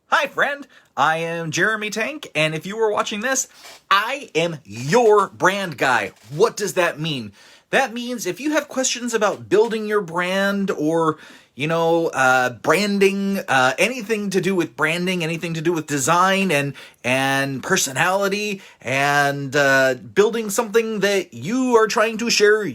Hi, friend. I am Jeremy Tank, and if you were watching this, I am your brand guy. What does that mean? That means if you have questions about building your brand or, branding, anything to do with branding, anything to do with design and personality and building something that you are trying to share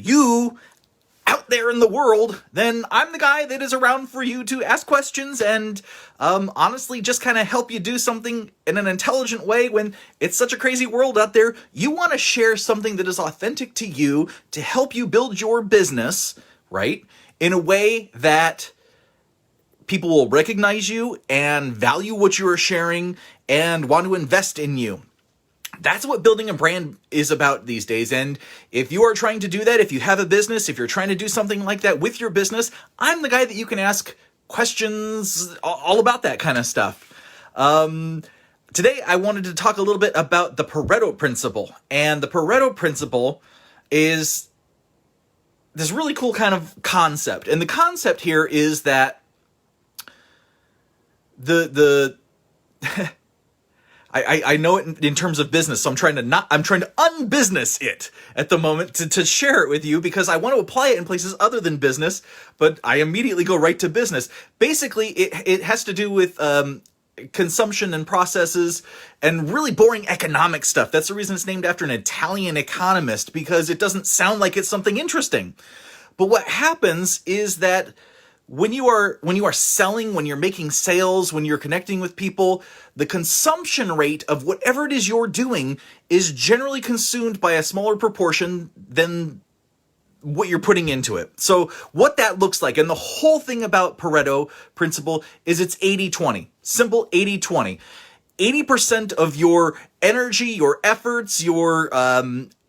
out there in the world, then I'm the guy that is around for you to ask questions and honestly just kind of help you do something in an intelligent way when it's such a crazy world out there. You want to share something that is authentic to you to help you build your business, right? In a way that people will recognize you and value what you are sharing and want to invest in you. That's what building a brand is about these days. And if you are trying to do that, if you have a business, if you're trying to do something like that with your business, I'm the guy that you can ask questions all about that kind of stuff. Today, I wanted to talk a little bit about the Pareto Principle. And the Pareto Principle is this really cool kind of concept. And the concept here is that I know it in terms of business, so I'm trying to unbusiness it at the moment to share it with you because I want to apply it in places other than business, but I immediately go right to business. Basically, it has to do with consumption and processes and really boring economic stuff. That's the reason it's named after an Italian economist, because it doesn't sound like it's something interesting. But what happens is that when you are selling, when you're making sales, when you're connecting with people, the consumption rate of whatever it is you're doing is generally consumed by a smaller proportion than what you're putting into it. So what that looks like, and the whole thing about Pareto Principle is it's 80-20. Simple 80-20. 80% of your energy, your efforts, your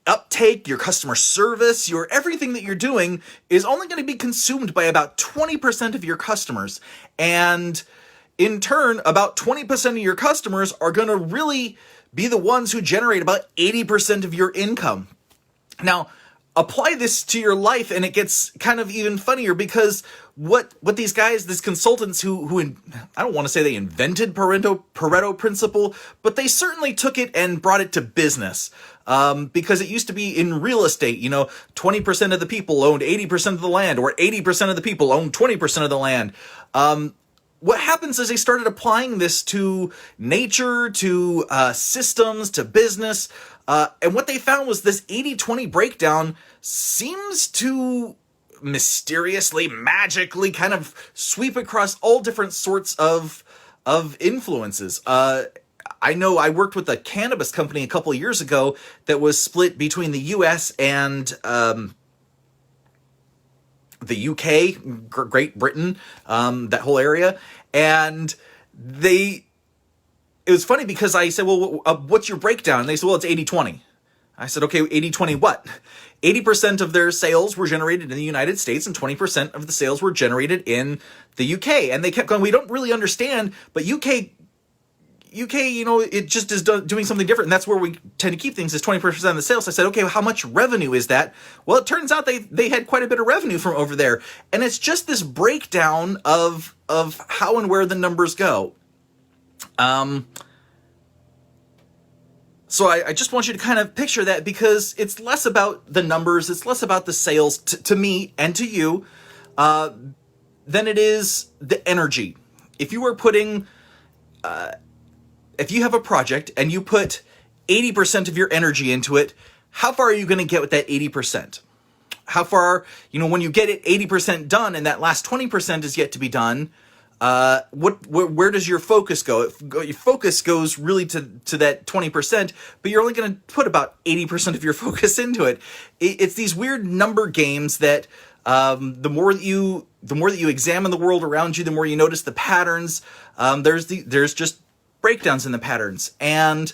uptake, your customer service, your everything that you're doing is only going to be consumed by about 20% of your customers. And in turn, about 20% of your customers are going to really be the ones who generate about 80% of your income. Now, apply this to your life and it gets kind of even funnier, because what these guys, these consultants who I don't want to say they invented Pareto Principle, but they certainly took it and brought it to business. Because it used to be in real estate, 20% of the people owned 80% of the land, or 80% of the people owned 20% of the land. What happens is they started applying this to nature, to systems, to business. And what they found was this 80-20 breakdown seems to mysteriously, magically kind of sweep across all different sorts of influences. I know I worked with a cannabis company a couple of years ago that was split between the US and the UK, Great Britain, that whole area. And it was funny because I said, well, what's your breakdown? And they said, well, it's 80-20. I said, okay, 80-20 what? 80% of their sales were generated in the United States and 20% of the sales were generated in the UK. And they kept going, we don't really understand, but UK, it just is doing something different. And that's where we tend to keep things, is 20% of the sales. I said, okay, well, how much revenue is that? Well, it turns out they had quite a bit of revenue from over there. And it's just this breakdown of how and where the numbers go. So I just want you to kind of picture that, because it's less about the numbers, it's less about the sales to me and to you, than it is the energy. If you were putting, if you have a project and you put 80% of your energy into it, how far are you going to get with that 80%? How far, when you get it 80% done and that last 20% is yet to be done, where does your focus go? Your focus goes really to that 20%, but you're only going to put about 80% of your focus into it. It's these weird number games that, the more that you examine the world around you, the more you notice the patterns. There's just breakdowns in the patterns, and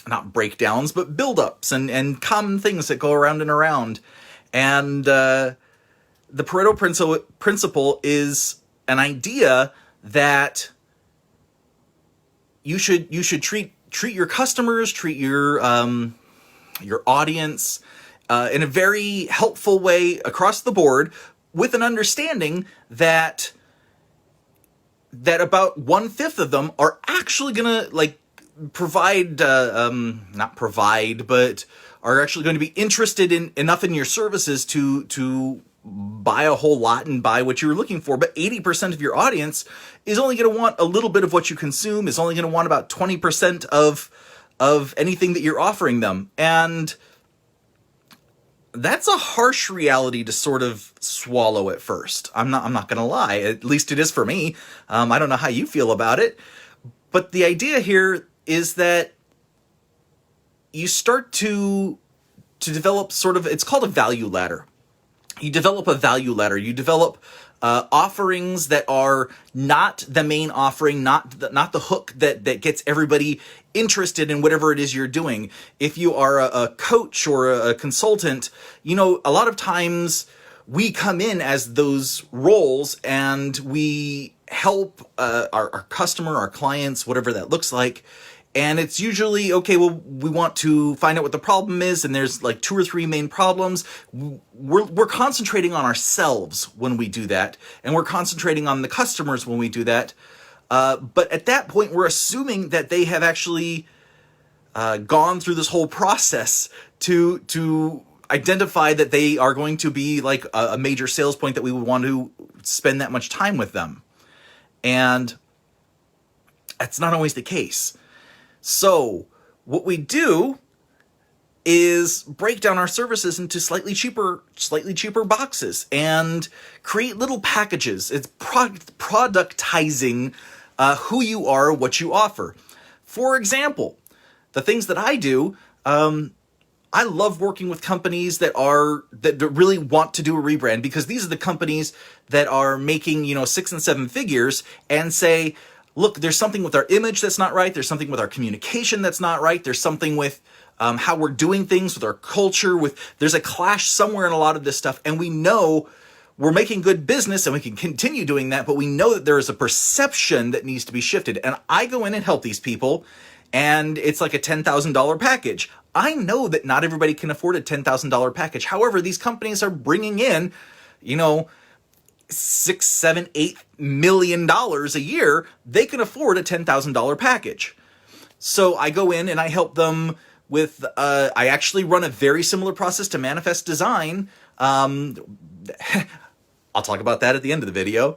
not breakdowns, but buildups and common things that go around and around. And, the Pareto Principle is an idea that you should treat your customers, treat your audience in a very helpful way across the board, with an understanding that that about 1/5 of them are actually gonna like provide, not provide, but are actually going to be interested in enough in your services to buy a whole lot and buy what you're looking for. But 80% of your audience is only going to want a little bit of what you consume, is only going to want about 20% of anything that you're offering them. And that's a harsh reality to sort of swallow at first. I'm not going to lie. At least it is for me. I don't know how you feel about it. But the idea here is that you start to develop sort of, it's called a value ladder. You develop a value ladder. You develop offerings that are not the main offering, not the hook that gets everybody interested in whatever it is you're doing. If you are a coach or a consultant, you know, a lot of times we come in as those roles and we help our customer, our clients, whatever that looks like. And it's usually, okay, well, we want to find out what the problem is, and there's like 2 or 3 main problems. We're concentrating on ourselves when we do that, and we're concentrating on the customers when we do that. But at that point, we're assuming that they have actually gone through this whole process to identify that they are going to be like a major sales point that we would want to spend that much time with them. And that's not always the case. So what we do is break down our services into slightly cheaper boxes and create little packages. It's productizing who you are, what you offer. For example, the things that I do, I love working with companies that really want to do a rebrand, because these are the companies that are making, 6 and 7 figures and say, look, there's something with our image that's not right. There's something with our communication that's not right. There's something with how we're doing things, with our culture. There's a clash somewhere in a lot of this stuff. And we know we're making good business and we can continue doing that, but we know that there is a perception that needs to be shifted. And I go in and help these people, and it's like a $10,000 package. I know that not everybody can afford a $10,000 package. However, these companies are bringing in, $6, $7, $8 million a year. They can afford a $10,000 package. So I go in and I help them with, I actually run a very similar process to Manifest Design. I'll talk about that at the end of the video.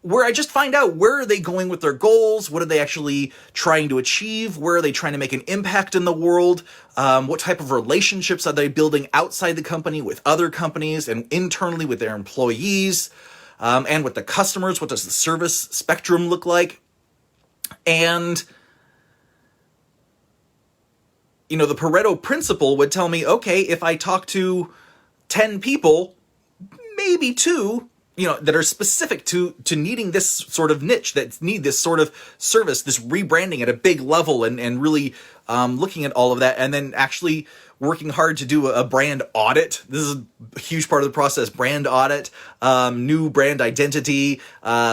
Where I just find out, where are they going with their goals? What are they actually trying to achieve? Where are they trying to make an impact in the world? What type of relationships are they building outside the company with other companies and internally with their employees, and with the customers? What does the service spectrum look like? And, the Pareto Principle would tell me, okay, if I talk to 10 people, maybe 2, that are specific to needing this sort of niche, that need this sort of service, this rebranding at a big level, and really looking at all of that, and then actually working hard to do a brand audit. This is a huge part of the process, brand audit, new brand identity,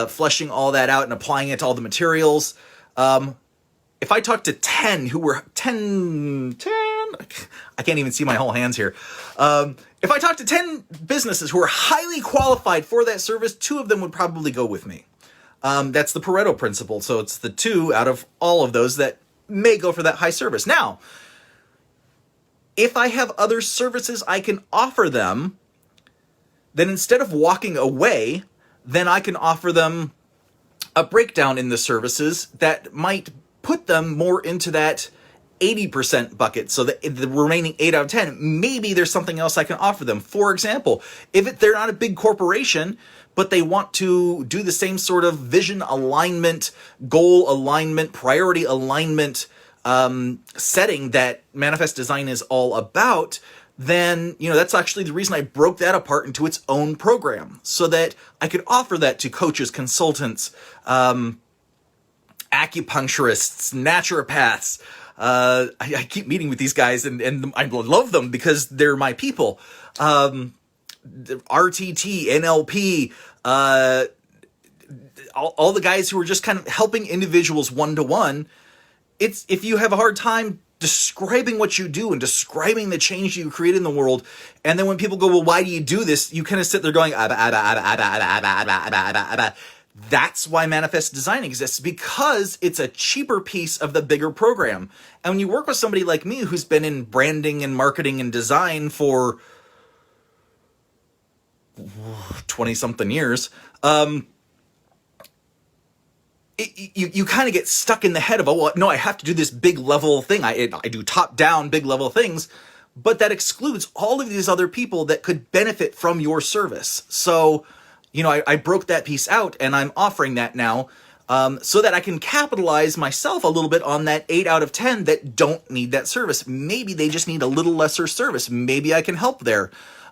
fleshing all that out and applying it to all the materials. If I talk to 10 who were 10, I can't even see my whole hands here. If I talk to 10 businesses who are highly qualified for that service, 2 of them would probably go with me. That's the Pareto Principle. So it's the 2 out of all of those that may go for that high service. Now, if I have other services I can offer them, then instead of walking away, then I can offer them a breakdown in the services that might put them more into that 80% bucket, so that the remaining 8 out of 10, maybe there's something else I can offer them. For example, if they're not a big corporation, but they want to do the same sort of vision alignment, goal alignment, priority alignment setting that Manifest Design is all about, then, that's actually the reason I broke that apart into its own program, so that I could offer that to coaches, consultants, acupuncturists, naturopaths. I keep meeting with these guys and I love them because they're my people. RTT, NLP, all the guys who are just kind of helping individuals one-to-one. If you have a hard time describing what you do and describing the change you create in the world, and then when people go, well, why do you do this? You kind of sit there going, That's why Manifest Design exists, because it's a cheaper piece of the bigger program. And when you work with somebody like me who's been in branding and marketing and design for 20-something years, you kind of get stuck in the head of, oh, well, no, I have to do this big level thing. I do top-down big level things, but that excludes all of these other people that could benefit from your service. So, I broke that piece out, and I'm offering that now so that I can capitalize myself a little bit on that 8 out of 10 that don't need that service. Maybe they just need a little lesser service. Maybe I can help there.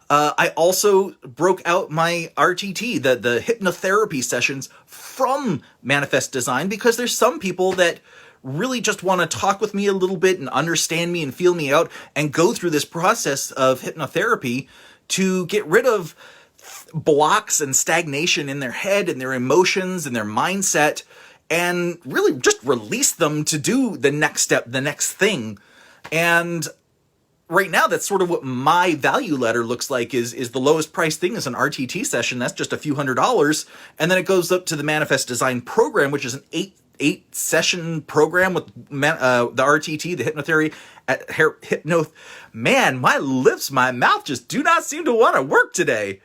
I also broke out my RTT, the hypnotherapy sessions, from Manifest Design, because there's some people that really just want to talk with me a little bit and understand me and feel me out and go through this process of hypnotherapy to get rid of blocks and stagnation in their head and their emotions and their mindset, and really just release them to do the next step, the next thing. And right now, that's sort of what my value ladder looks like. Is the lowest price thing is an RTT session. That's just a few $100s. And then it goes up to the Manifest Design program, which is an eight session program with the RTT, the hypnotherapy. Man, my lips, my mouth just do not seem to want to work today.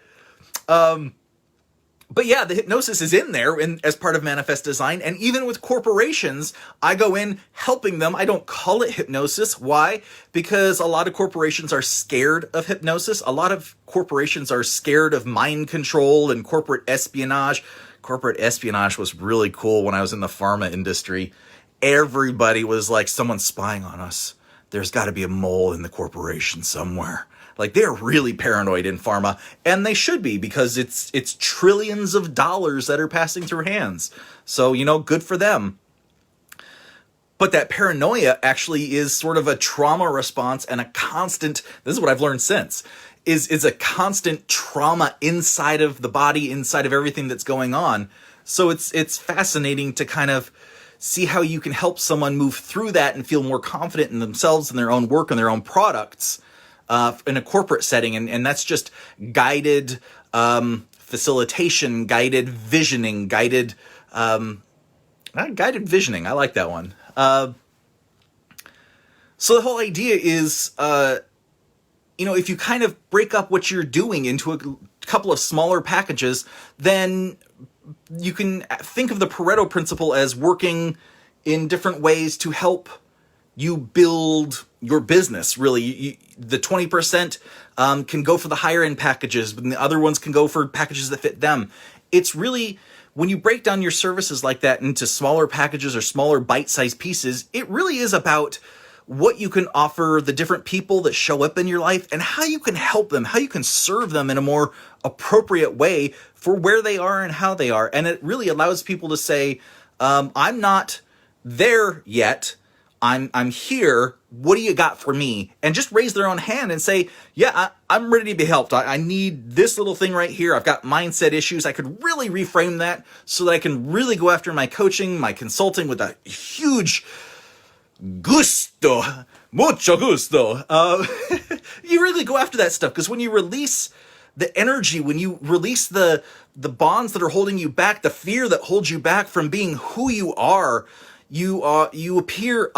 But yeah, the hypnosis is in there as part of Manifest Design. And even with corporations, I go in helping them. I don't call it hypnosis. Why? Because a lot of corporations are scared of hypnosis. A lot of corporations are scared of mind control and corporate espionage. Corporate espionage was really cool when I was in the pharma industry. Everybody was like, someone's spying on us. There's got to be a mole in the corporation somewhere. Like, they're really paranoid in pharma, and they should be, because it's trillions of dollars that are passing through hands. So, good for them. But that paranoia actually is sort of a trauma response and a constant, this is what I've learned since, is a constant trauma inside of the body, inside of everything that's going on. So it's fascinating to kind of see how you can help someone move through that and feel more confident in themselves and their own work and their own products in a corporate setting. And that's just guided facilitation, guided visioning, guided visioning. I like that one. So the whole idea is, if you kind of break up what you're doing into a couple of smaller packages, then you can think of the Pareto Principle as working in different ways to help you build your business. Really, the 20% can go for the higher end packages, but the other ones can go for packages that fit them. It's really, when you break down your services like that into smaller packages or smaller bite-sized pieces, it really is about what you can offer the different people that show up in your life and how you can help them, how you can serve them in a more appropriate way for where they are and how they are. And it really allows people to say, I'm not there yet. I'm here. What do you got for me? And just raise their own hand and say, yeah, I'm ready to be helped. I need this little thing right here. I've got mindset issues. I could really reframe that so that I can really go after my coaching, my consulting with a huge gusto, mucho gusto. You really go after that stuff, because when you release the energy, when you release the bonds that are holding you back, the fear that holds you back from being who you are, you appear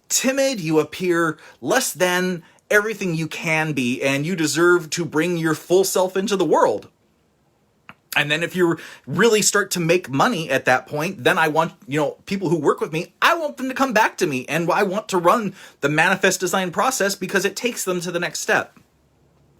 timid, you appear less than everything you can be, and you deserve to bring your full self into the world. And then if you really start to make money at that point, then I want, people who work with me, I want them to come back to me, and I want to run the Manifest Design process because it takes them to the next step.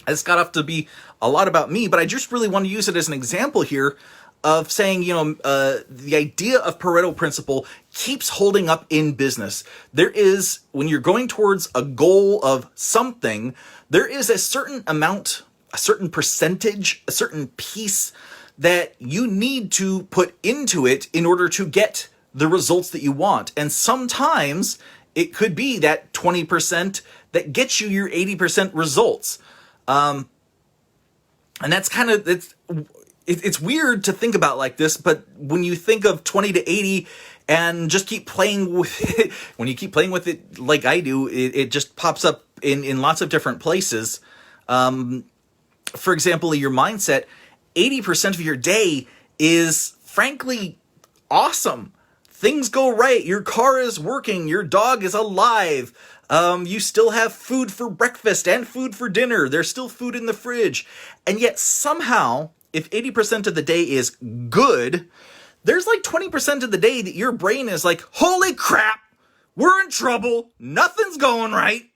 It's got off to be a lot about me, but I just really want to use it as an example here of saying, the idea of Pareto Principle keeps holding up in business. There is, when you're going towards a goal of something, there is a certain amount, a certain percentage, a certain piece that you need to put into it in order to get the results that you want. And sometimes it could be that 20% that gets you your 80% results. And that's kind of, it's weird to think about like this, but when you think of 20 to 80 and just keep playing with it, when you keep playing with it like I do, it just pops up in lots of different places. For example, your mindset, 80% of your day is frankly awesome. Things go right. Your car is working. Your dog is alive. You still have food for breakfast and food for dinner. There's still food in the fridge. And yet somehow, if 80% of the day is good, there's like 20% of the day that your brain is like, holy crap, we're in trouble. Nothing's going right.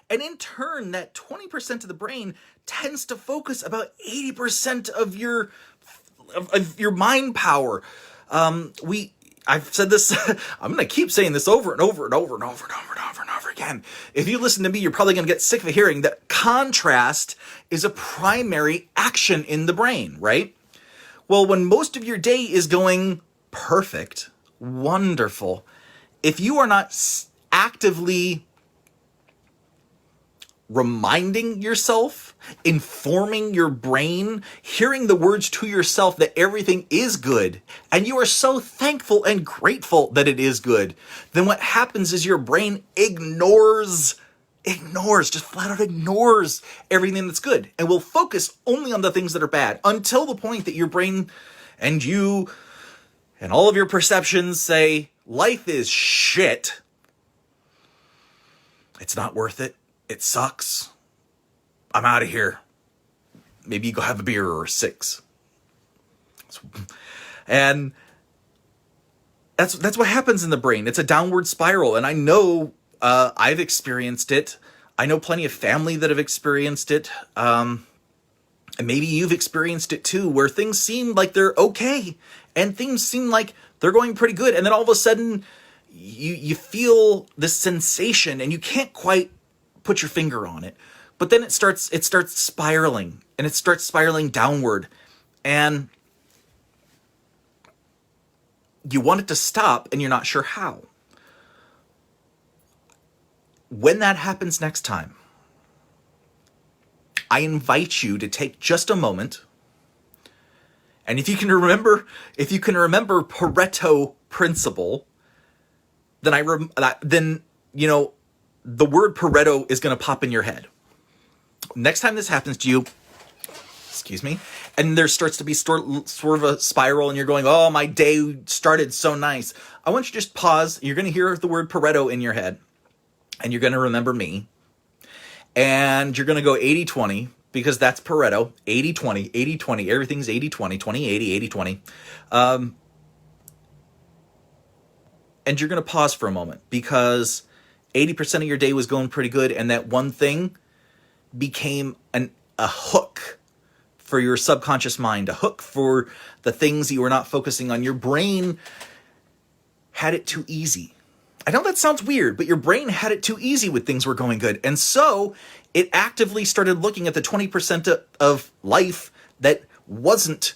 And in turn, that 20% of the brain tends to focus about 80% of your mind power. I've said this, I'm going to keep saying this over and over and over and over and over and over and over again. If you listen to me, you're probably going to get sick of hearing that contrast is a primary action in the brain, right? Well, when most of your day is going perfect, wonderful, if you are not actively reminding yourself, informing your brain, hearing the words to yourself that everything is good, and you are so thankful and grateful that it is good, then what happens is your brain ignores, just flat out ignores everything that's good, and will focus only on the things that are bad, until the point that your brain and you and all of your perceptions say, life is shit. It's not worth it. It sucks. I'm out of here. Maybe you go have a beer or 6. And that's what happens in the brain. It's a downward spiral. And I know I've experienced it. I know plenty of family that have experienced it. And maybe you've experienced it too, where things seem like they're okay. And things seem like they're going pretty good. And then all of a sudden, you feel this sensation and you can't quite put your finger on it, but then it starts spiraling, and it starts spiraling downward, and you want it to stop and you're not sure how. When that happens next time, I invite you to take just a moment, and if you can remember Pareto Principle, then the word Pareto is going to pop in your head. Next time this happens to you, and there starts to be sort of a spiral, and you're going, oh, my day started so nice. I want you to just pause. You're going to hear the word Pareto in your head, and you're going to remember me, and you're going to go 80-20, because that's Pareto, 80-20, 80-20, everything's 80-20, 20-80, 80-20. And you're going to pause for a moment, because 80% of your day was going pretty good, and that one thing became a hook for your subconscious mind, a hook for the things you were not focusing on. Your brain had it too easy. I know that sounds weird, but your brain had it too easy when things were going good. And so it actively started looking at the 20% of life that wasn't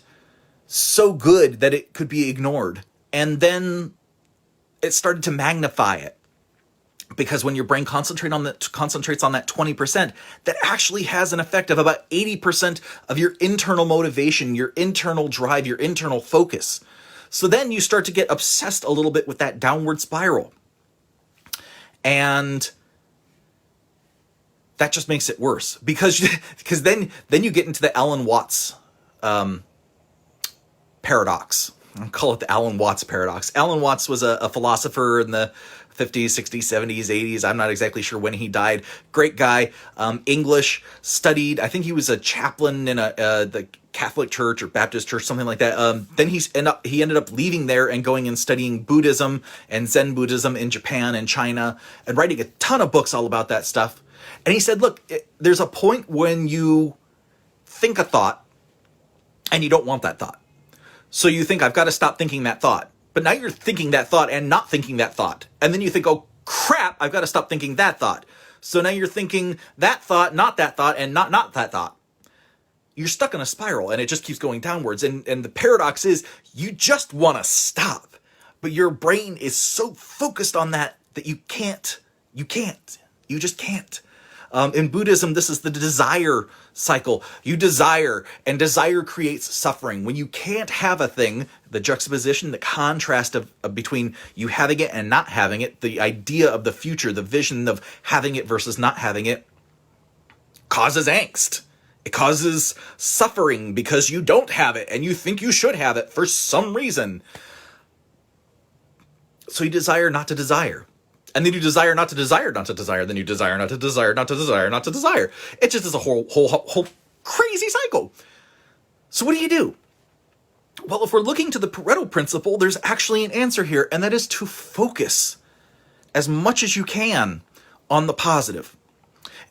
so good that it could be ignored. And then it started to magnify it. Because when your brain concentrates on that 20%, that actually has an effect of about 80% of your internal motivation, your internal drive, your internal focus. So then you start to get obsessed a little bit with that downward spiral. And that just makes it worse. Because then you get into the Alan Watts paradox. I'll call it the Alan Watts paradox. Alan Watts was a philosopher in the 50s, 60s, 70s, 80s. I'm not exactly sure when he died. Great guy. English, studied. I think he was a chaplain in the Catholic Church or Baptist Church, something like that. Then he ended up leaving there and going and studying Buddhism and Zen Buddhism in Japan and China, and writing a ton of books all about that stuff. And he said, look, there's a point when you think a thought and you don't want that thought. So you think, I've got to stop thinking that thought. But now you're thinking that thought and not thinking that thought. And then you think, oh, crap, I've got to stop thinking that thought. So now you're thinking that thought, not that thought, and not that thought. You're stuck in a spiral, and it just keeps going downwards. And the paradox is, you just want to stop. But your brain is so focused on that you can't. You just can't. In Buddhism, this is the desire cycle. You desire, and desire creates suffering. When you can't have a thing, the juxtaposition, the contrast of between you having it and not having it, the idea of the future, the vision of having it versus not having it, causes angst. It causes suffering because you don't have it and you think you should have it for some reason. So you desire not to desire. And then you desire not to desire not to desire. Then you desire not to desire not to desire not to desire. It just is a whole crazy cycle. So what do? Well, if we're looking to the Pareto Principle, there's actually an answer here, and that is to focus as much as you can on the positive.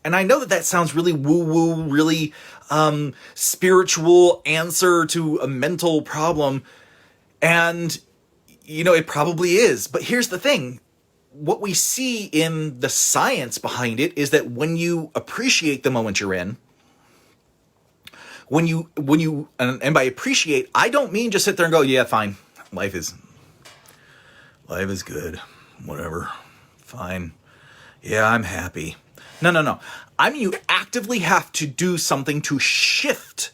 And I know that sounds really woo-woo, really spiritual answer to a mental problem. And, it probably is. But here's the thing. What we see in the science behind it is that when you appreciate the moment you're in, when you and by appreciate, I don't mean just sit there and go, yeah, fine. Life is good. Whatever. Fine. Yeah, I'm happy. No. I mean, you actively have to do something to shift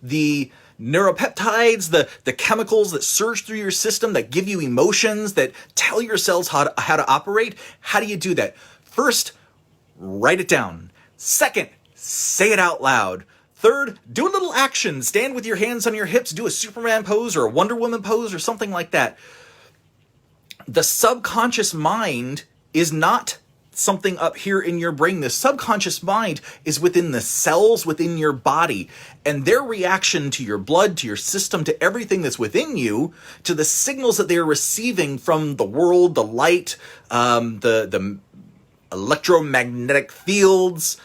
the neuropeptides, the chemicals that surge through your system, that give you emotions, that tell your cells how to operate. How do you do that? First, write it down. Second, say it out loud. Third, do a little action. Stand with your hands on your hips, do a Superman pose or a Wonder Woman pose or something like that. The subconscious mind is not something up here in your brain. The subconscious mind is within the cells within your body, and their reaction to your blood, to your system, to everything that's within you, to the signals that they are receiving from the world, the light, the electromagnetic fields,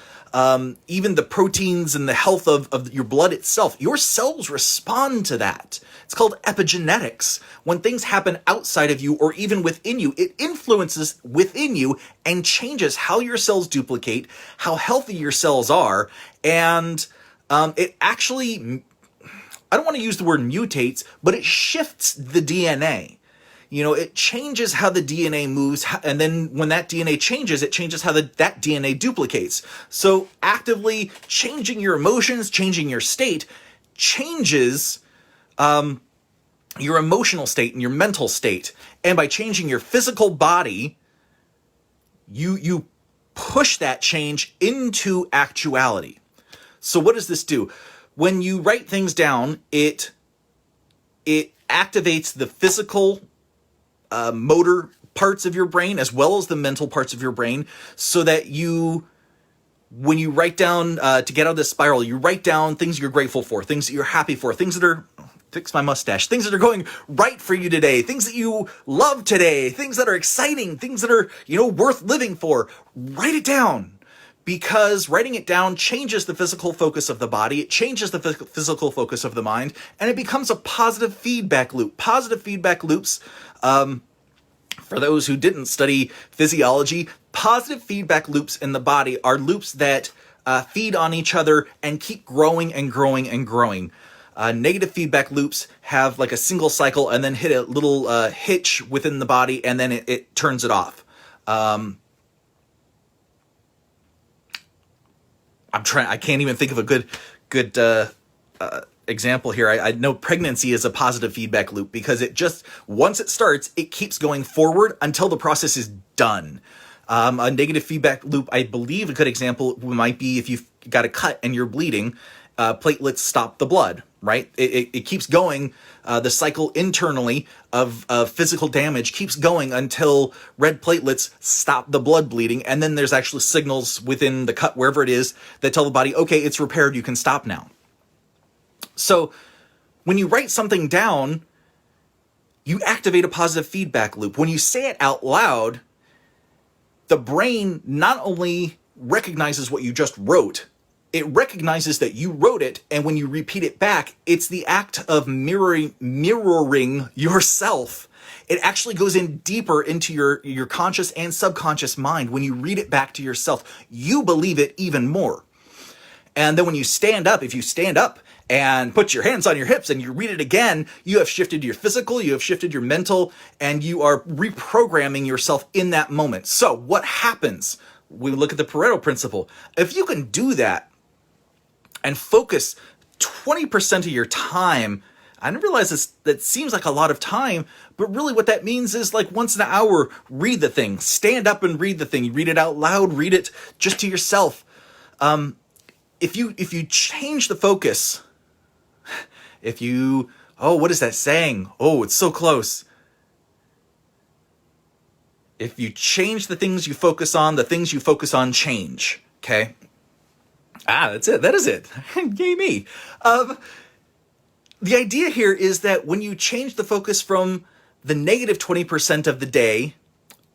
even the proteins and the health of your blood itself. Your cells respond to that. It's called epigenetics. When things happen outside of you or even within you, it influences within you and changes how your cells duplicate, how healthy your cells are, and it actually, I don't want to use the word mutates, but it shifts the DNA. It changes how the DNA moves, and then when that DNA changes, it changes how that DNA duplicates. So actively changing your emotions, changing your state, changes your emotional state and your mental state. And by changing your physical body, you push that change into actuality. So what does this do? When you write things down, it activates the physical motor parts of your brain as well as the mental parts of your brain, so that when you write down, to get out of this spiral, you write down things you're grateful for, things that you're happy for, things that are, fix my mustache, things that are going right for you today, things that you love today, things that are exciting, things that are, worth living for. Write it down, because writing it down changes the physical focus of the body, it changes the physical focus of the mind, and it becomes a positive feedback loop. Positive feedback loops, for those who didn't study physiology, positive feedback loops in the body are loops that feed on each other and keep growing and growing and growing. Negative feedback loops have like a single cycle and then hit a little hitch within the body, and then it turns it off. I can't even think of a good example here. I know pregnancy is a positive feedback loop, because it just, once it starts, it keeps going forward until the process is done. A negative feedback loop, I believe a good example might be if you've got a cut and you're bleeding, platelets stop the blood, right? It keeps going. The cycle internally of physical damage keeps going until red platelets stop the blood bleeding. And then there's actually signals within the cut, wherever it is, that tell the body, okay, it's repaired, you can stop now. So when you write something down, you activate a positive feedback loop. When you say it out loud, the brain not only recognizes what you just wrote, it recognizes that you wrote it, and when you repeat it back, it's the act of mirroring yourself. It actually goes in deeper into your conscious and subconscious mind. When you read it back to yourself, you believe it even more. And then when you stand up, if you stand up and put your hands on your hips and you read it again, you have shifted your physical, you have shifted your mental, and you are reprogramming yourself in that moment. So what happens? We look at the Pareto Principle. If you can do that and focus 20% of your time, I didn't realize that seems like a lot of time, but really what that means is like once an hour, read the thing, stand up and read the thing. You read it out loud, read it just to yourself. if you change the focus, what is that saying? Oh, it's so close. If you change the things you focus on, the things you focus on change. Okay? That's it. That is it. Yay me. The idea here is that when you change the focus from the negative 20% of the day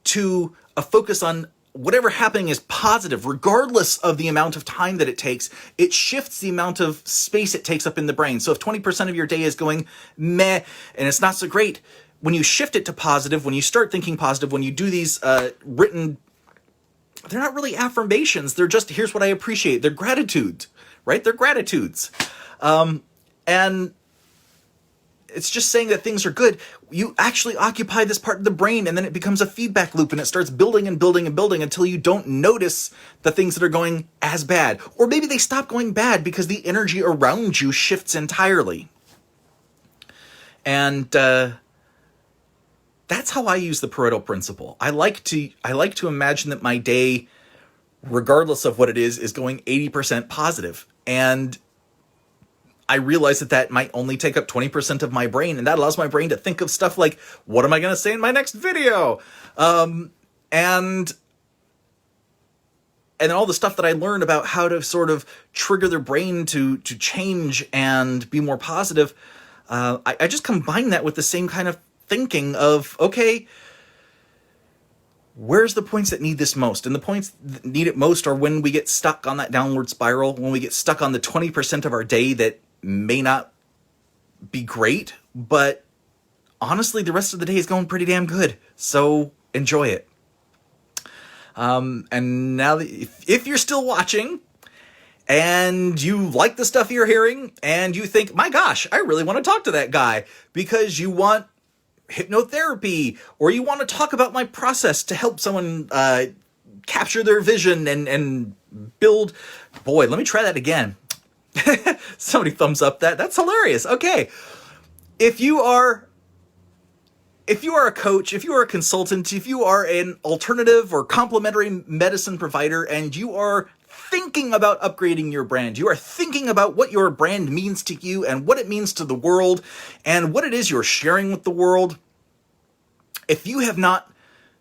to a focus on whatever happening is positive, regardless of the amount of time that it takes, it shifts the amount of space it takes up in the brain. So if 20% of your day is going meh and it's not so great, when you shift it to positive, when you start thinking positive, when you do these written, they're not really affirmations. They're just, here's what I appreciate. They're gratitude, right? They're gratitudes. And it's just saying that things are good. You actually occupy this part of the brain, and then it becomes a feedback loop, and it starts building and building and building until you don't notice the things that are going as bad. Or maybe they stop going bad because the energy around you shifts entirely. And that's how I use the Pareto Principle. I like to imagine that my day, regardless of what it is going 80% positive. And I realize that might only take up 20% of my brain, and that allows my brain to think of stuff like, what am I going to say in my next video? And all the stuff that I learned about how to sort of trigger their brain to change and be more positive, I just combine that with the same kind of thinking of, okay, where's the points that need this most? And the points that need it most are when we get stuck on that downward spiral, when we get stuck on the 20% of our day that may not be great, but honestly, the rest of the day is going pretty damn good. So enjoy it. And now, if you're still watching and you like the stuff you're hearing and you think, my gosh, I really want to talk to that guy because you want hypnotherapy or you want to talk about my process to help someone capture their vision and build, boy, let me try that again. Somebody thumbs up that. That's hilarious. Okay. If you are a coach, if you are a consultant, if you are an alternative or complementary medicine provider, and you are thinking about upgrading your brand, you are thinking about what your brand means to you and what it means to the world and what it is you're sharing with the world, if you have not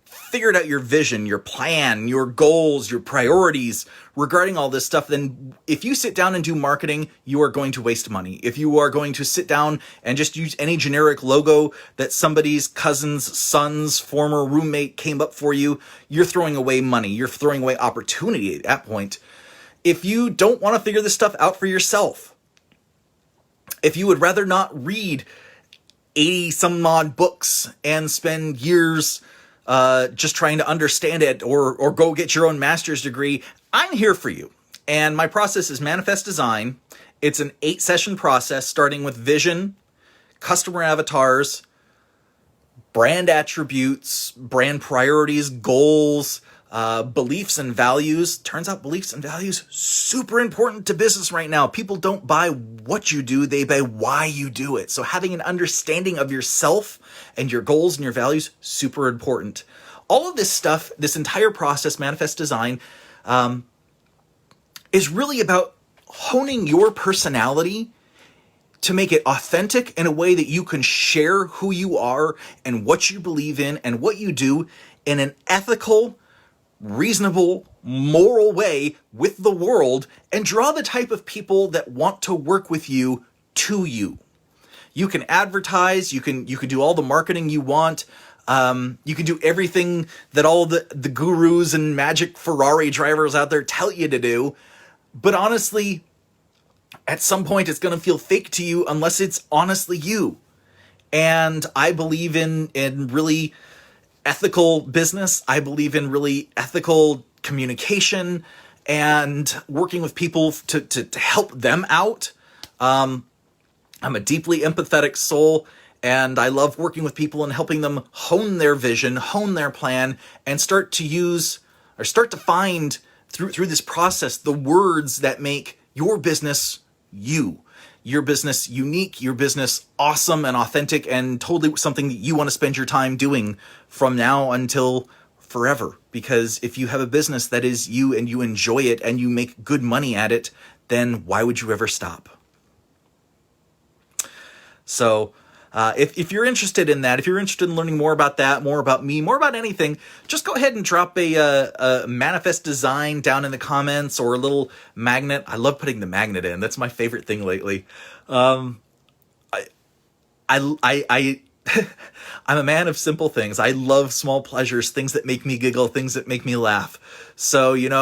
figured out your vision, your plan, your goals, your priorities regarding all this stuff, then if you sit down and do marketing, you are going to waste money. If you are going to sit down and just use any generic logo that somebody's cousin's son's former roommate came up for you, you're throwing away money. You're throwing away opportunity at that point. If you don't want to figure this stuff out for yourself, if you would rather not read 80 some odd books and spend years just trying to understand it or go get your own master's degree, I'm here for you. And my process is Manifest Design. It's an 8-session process starting with vision, customer avatars, brand attributes, brand priorities, goals, beliefs and values. Turns out beliefs and values, super important to business right now. People don't buy what you do, they buy why you do it. So having an understanding of yourself and your goals and your values, super important. All of this stuff, this entire process, Manifest Design, is really about honing your personality to make it authentic in a way that you can share who you are and what you believe in and what you do in an ethical, reasonable, moral way with the world, and draw the type of people that want to work with you to you. You can advertise, you can do all the marketing you want, you can do everything that all the gurus and magic Ferrari drivers out there tell you to do, but honestly, at some point it's going to feel fake to you unless it's honestly you. And I believe in really ethical business. I believe in really ethical communication and working with people to help them out. I'm a deeply empathetic soul, and I love working with people and helping them hone their vision, hone their plan, and start to find through this process the words that make your business you. Your business unique, your business awesome and authentic, and totally something that you want to spend your time doing from now until forever. Because if you have a business that is you and you enjoy it and you make good money at it, then why would you ever stop? So if you're interested in that, if you're interested in learning more about that, more about me, more about anything, just go ahead and drop a manifest design down in the comments, or a little magnet. I love putting the magnet in. That's my favorite thing lately. I I'm a man of simple things. I love small pleasures, things that make me giggle, things that make me laugh. So, use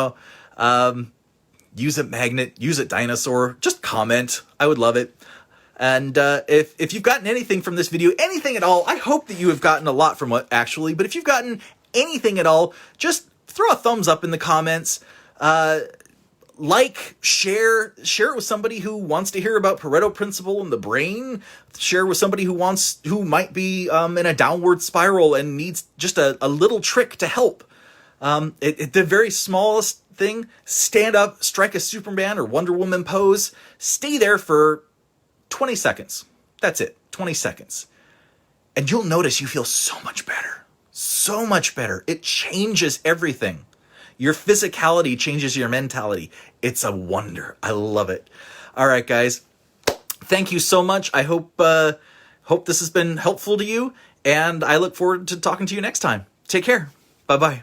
a magnet, use a dinosaur, just comment. I would love it. And if you've gotten anything from this video, anything at all, I hope that you have gotten a lot from it, actually. But if you've gotten anything at all, just throw a thumbs up in the comments. Share it with somebody who wants to hear about Pareto Principle and the brain. Share with somebody who might be in a downward spiral and needs just a little trick to help. The very smallest thing: stand up, strike a Superman or Wonder Woman pose, stay there for 20 seconds. That's it, 20 seconds. And you'll notice you feel so much better. So much better. It changes everything. Your physicality changes your mentality. It's a wonder. I love it. All right, guys. Thank you so much. I hope this has been helpful to you, and I look forward to talking to you next time. Take care. Bye-bye.